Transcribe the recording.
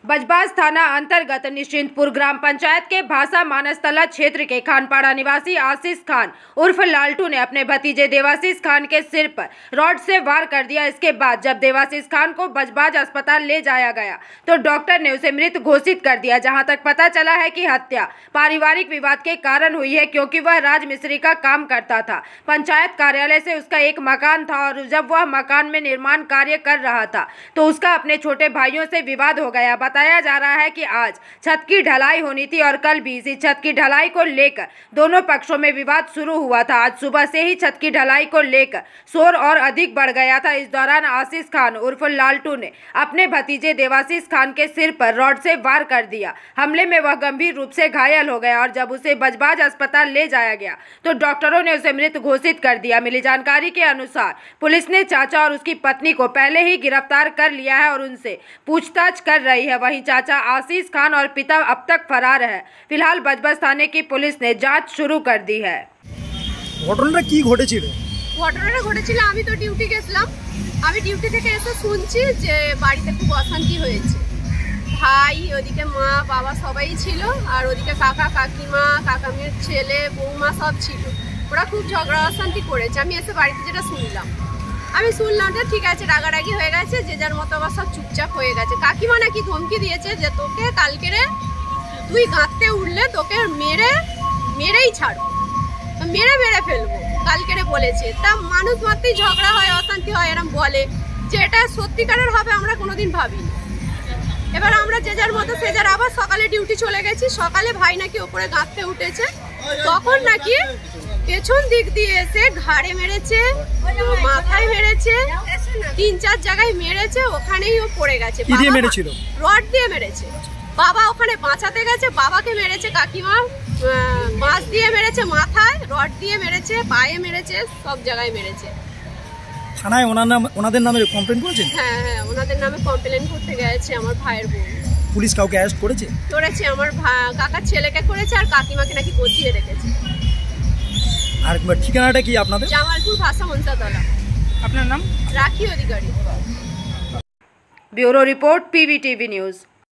बजबाज थाना अंतर्गत निश्चिंतपुर ग्राम पंचायत के भाषा मानसतला क्षेत्र के खानपाड़ा निवासी आशीष खान उर्फ लालटू ने अपने भतीजे देवाशीष खान के सिर पर रॉड से वार कर दिया। इसके बाद जब देवाशीष खान को बजबाज अस्पताल ले जाया गया तो डॉक्टर ने उसे मृत घोषित कर दिया। जहां तक पता चला है कि हत्या पारिवारिक विवाद के कारण हुई है, क्योंकि वह राजमिस्त्री का काम करता था। पंचायत कार्यालय से उसका एक मकान था और जब वह मकान में निर्माण कार्य कर रहा था तो उसका अपने छोटे भाइयों से विवाद हो गया। बताया जा रहा है कि आज छत की ढलाई होनी थी और कल भी इसी छत की ढलाई को लेकर दोनों पक्षों में विवाद शुरू हुआ था। आज सुबह से ही छत की ढलाई को लेकर शोर और अधिक बढ़ गया था। इस दौरान आशीष खान उर्फ लालटू ने अपने भतीजे देवाशीष खान के सिर पर रॉड से वार कर दिया। हमले में वह गंभीर रूप से घायल हो गया और जब उसे बजबाज अस्पताल ले जाया गया तो डॉक्टरों ने उसे मृत घोषित कर दिया। मिली जानकारी के अनुसार पुलिस ने चाचा और उसकी पत्नी को पहले ही गिरफ्तार कर लिया है और उनसे पूछताछ कर रही है। वहीं चाचा आशीष खान और पिता अब तक फरार है। फिलहाल बजबाज थाने की पुलिस ने जांच शुरू कर दी है। ঘটনাটা কি ঘটেছিল? ঘটনাটা ঘটেছিল আমি তো ডিউটি গেছিলাম। আমি ডিউটি থেকে এসে শুনছি যে বাড়িতে খুব অশান্তি হয়েছে। ভাই ওদিকে মা বাবা সবাই ছিল আর ওদিকে কাকা কাকিমা কাকামের ছেলে বৌমা সব ছিল। ওরা খুব ঝগড়া অশান্তি করেছে। আমি এসে বাড়িতে যেটা শুনলাম যে ঠিক আছে রাগারাগি হয়ে গেছে, যে যার মতো আবার সব চুপচাপ হয়ে গেছে। কাকিমা নাকি ধমকি দিয়েছে যে তোকে কালকেরে তুই গাঁততে উঠলে তোকে মেরেই ছাড়বো, মেরে ফেলবো কালকেরে বলেছে। তা মানুষ মাত্রই ঝগড়া হয় অশান্তি হয় এরকম বলে, যে এটা সত্যিকারের হবে আমরা কোনোদিন ভাবিনি। এবার আমরা যে যার মতো সে যার আবার সকালে ডিউটি চলে গেছি। সকালে ভাই নাকি ওপরে গাঁততে উঠেছে, তখন নাকি পেছন দিক দিয়ে এসে ঘাড়ে মেরেছে, মাথায় মেরেছে, 3-4 জায়গায় মেরেছে। ওখানেই ও পড়ে গেছে। রড দিয়ে মেরেছে। বাবা ওখানে বাঁচাতে গেছে, বাবাকে মেরেছে কাকিমা, বাঁশ দিয়ে মেরেছে, মাথায় রড দিয়ে মেরেছে, পায়ে মেরেছে, সব জায়গায় মেরেছে। থানায় ওনাদের নামে কমপ্লেইন করেছেন? হ্যাঁ, ওনাদের নামে কমপ্লেইন করতে গেছে আমার ভাইয়ের বোন। পুলিশ কাউকে অ্যারেস্ট করেছে? করেছে, আমার কাকার ছেলেকে করেছে আর কাকিমাকে নাকি বসিয়ে রেখেছে। আর ঠিকানাটা কি আপনাদের? জামালপুর ভাষা মনসাতলা। আপনার নাম? Rakhi Adhikari. Bureau report PVTV news.